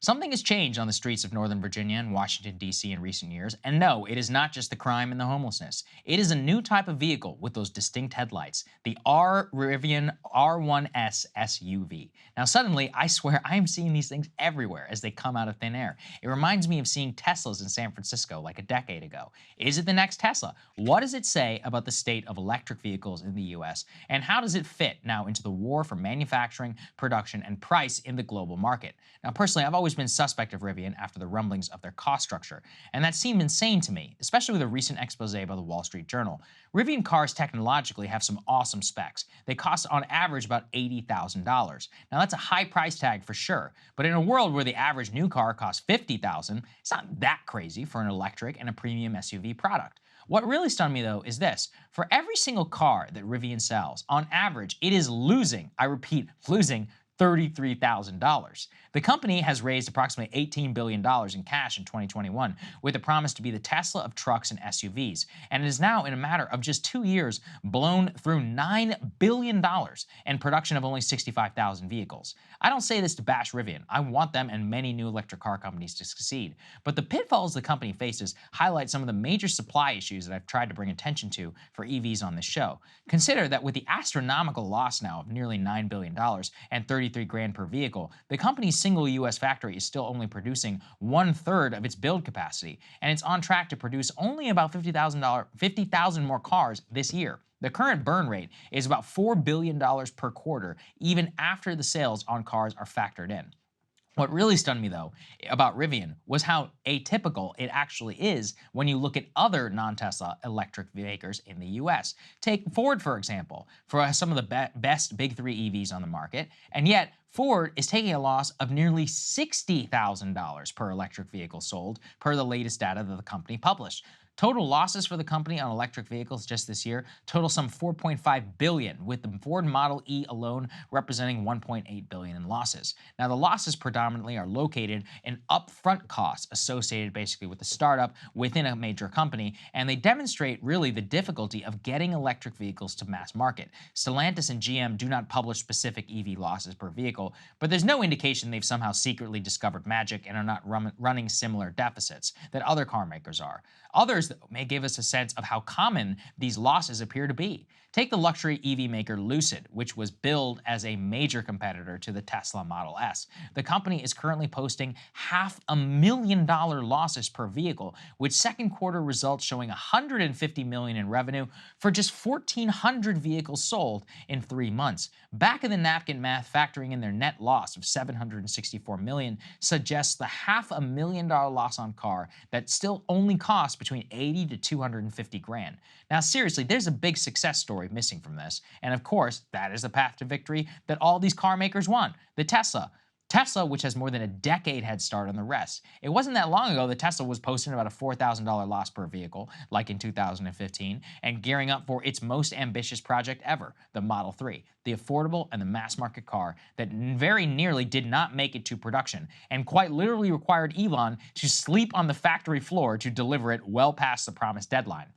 Something has changed on the streets of Northern Virginia and Washington, D.C. in recent years, and no, it is not just the crime and the homelessness. It is a new type of vehicle with those distinct headlights, the Rivian R1S SUV. Now, suddenly, I swear I am seeing these things everywhere as they come out of thin air. It reminds me of seeing Teslas in San Francisco like a decade ago. Is it the next Tesla? What does it say about the state of electric vehicles in the US? And how does it fit now into the war for manufacturing, production, and price in the global market? Now, personally, I've always been suspect of Rivian after the rumblings of their cost structure, and that seemed insane to me, especially with a recent expose by the Wall Street Journal. Rivian cars technologically have some awesome specs. They cost on average about $80,000. Now that's a high price tag for sure, but in a world where the average new car costs $50,000, it's not that crazy for an electric and a premium SUV product. What really stunned me though is this: for every single car that Rivian sells, on average, it is losing, I repeat, losing $33,000. The company has raised approximately $18 billion in cash in 2021 with a promise to be the Tesla of trucks and SUVs, and it is now, in a matter of just 2 years, blown through $9 billion and production of only 65,000 vehicles. I don't say this to bash Rivian. I want them and many new electric car companies to succeed, but the pitfalls the company faces highlight some of the major supply issues that I've tried to bring attention to for EVs on this show. Consider that with the astronomical loss now of nearly $9 billion and 33 grand per vehicle, the company's single US factory is still only producing 1/3 of its build capacity, and it's on track to produce only about 50,000 more cars this year. The current burn rate is about $4 billion per quarter, even after the sales on cars are factored in. What really stunned me, though, about Rivian was how atypical it actually is when you look at other non-Tesla electric makers in the US. Take Ford, for example, for some of the best big three EVs on the market, and yet Ford is taking a loss of nearly $60,000 per electric vehicle sold, per the latest data that the company published. Total losses for the company on electric vehicles just this year total some 4.5 billion, with the Ford Model E alone representing 1.8 billion in losses. Now, the losses predominantly are located in upfront costs associated basically with the startup within a major company, and they demonstrate really the difficulty of getting electric vehicles to mass market. Stellantis and GM do not publish specific EV losses per vehicle, but there's no indication they've somehow secretly discovered magic and are not running similar deficits that other car makers are. Others, though, may give us a sense of how common these losses appear to be. Take the luxury EV maker Lucid, which was billed as a major competitor to the Tesla Model S. The company is currently posting $500,000 losses per vehicle, with second quarter results showing $150 million in revenue for just 1,400 vehicles sold in 3 months. Back of the napkin math, factoring in their net loss of $764 million, suggests the $500,000 loss on car that still only costs between 80 to 250 grand. Now, seriously, there's a big success story missing from this, and of course, that is the path to victory that all these car makers want: the Tesla. Tesla, which has more than a decade head start on the rest. It wasn't that long ago that Tesla was posting about a $4,000 loss per vehicle, like in 2015, and gearing up for its most ambitious project ever, the Model 3, the affordable and the mass market car that very nearly did not make it to production, and quite literally required Elon to sleep on the factory floor to deliver it well past the promised deadline.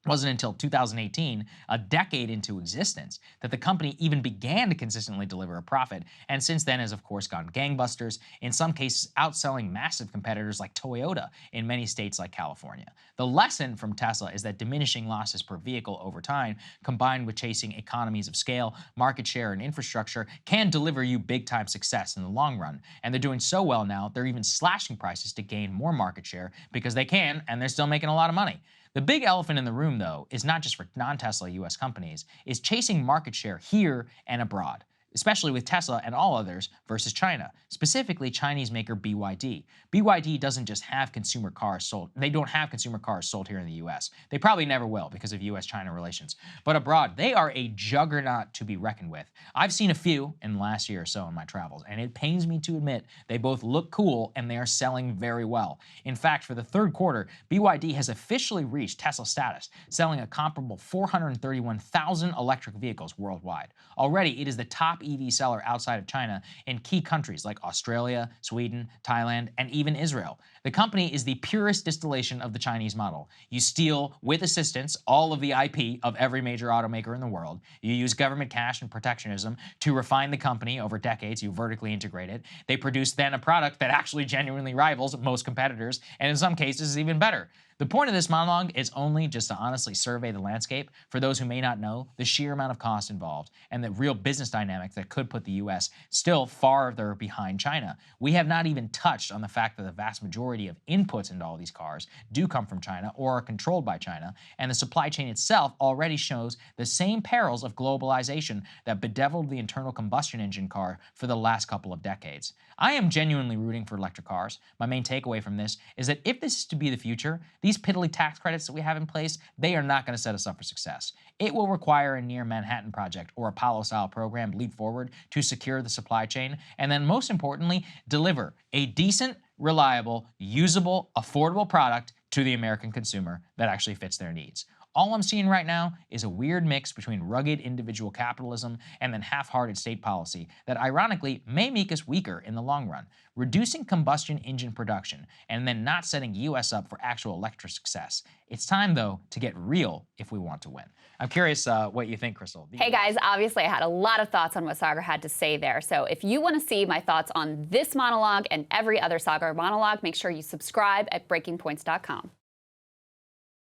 It wasn't until 2018, a decade into existence, that the company even began to consistently deliver a profit, and since then has of course gone gangbusters, in some cases outselling massive competitors like Toyota in many states like California. The lesson from Tesla is that diminishing losses per vehicle over time, combined with chasing economies of scale, market share, and infrastructure, can deliver you big-time success in the long run. And they're doing so well now, they're even slashing prices to gain more market share because they can, and they're still making a lot of money. The big elephant in the room, though, is not just for non-Tesla US companies, is chasing market share here and abroad, especially with Tesla and all others versus China, specifically Chinese maker BYD. BYD doesn't just have consumer cars sold. They don't have consumer cars sold here in the US. They probably never will because of US-China relations. But abroad, they are a juggernaut to be reckoned with. I've seen a few in the last year or so in my travels, and it pains me to admit they both look cool and they are selling very well. In fact, for the third quarter, BYD has officially reached Tesla status, selling a comparable 431,000 electric vehicles worldwide. Already, it is the top EV seller outside of China in key countries like Australia, Sweden, Thailand, and even Israel. The company is the purest distillation of the Chinese model. You steal, with assistance, all of the IP of every major automaker in the world. You use government cash and protectionism to refine the company over decades. You vertically integrate it. They produce then a product that actually genuinely rivals most competitors, and in some cases is even better. The point of this monologue is only just to honestly survey the landscape for those who may not know the sheer amount of cost involved and the real business dynamics that could put the US still farther behind China. We have not even touched on the fact that the vast majority of inputs into all these cars do come from China or are controlled by China, and the supply chain itself already shows the same perils of globalization that bedeviled the internal combustion engine car for the last couple of decades. I am genuinely rooting for electric cars. My main takeaway from this is that if this is to be the future, these piddly tax credits that we have in place, they are not going to set us up for success. It will require a near Manhattan Project or Apollo-style program leap forward to secure the supply chain, and then most importantly, deliver a decent, reliable, usable, affordable product to the American consumer that actually fits their needs. All I'm seeing right now is a weird mix between rugged individual capitalism and then half-hearted state policy that ironically may make us weaker in the long run, reducing combustion engine production and then not setting US up for actual electric success. It's time, though, to get real if we want to win. I'm curious what you think, Krystal. Hey guys, obviously I had a lot of thoughts on what Saagar had to say there. So if you want to see my thoughts on this monologue and every other Saagar monologue, make sure you subscribe at breakingpoints.com.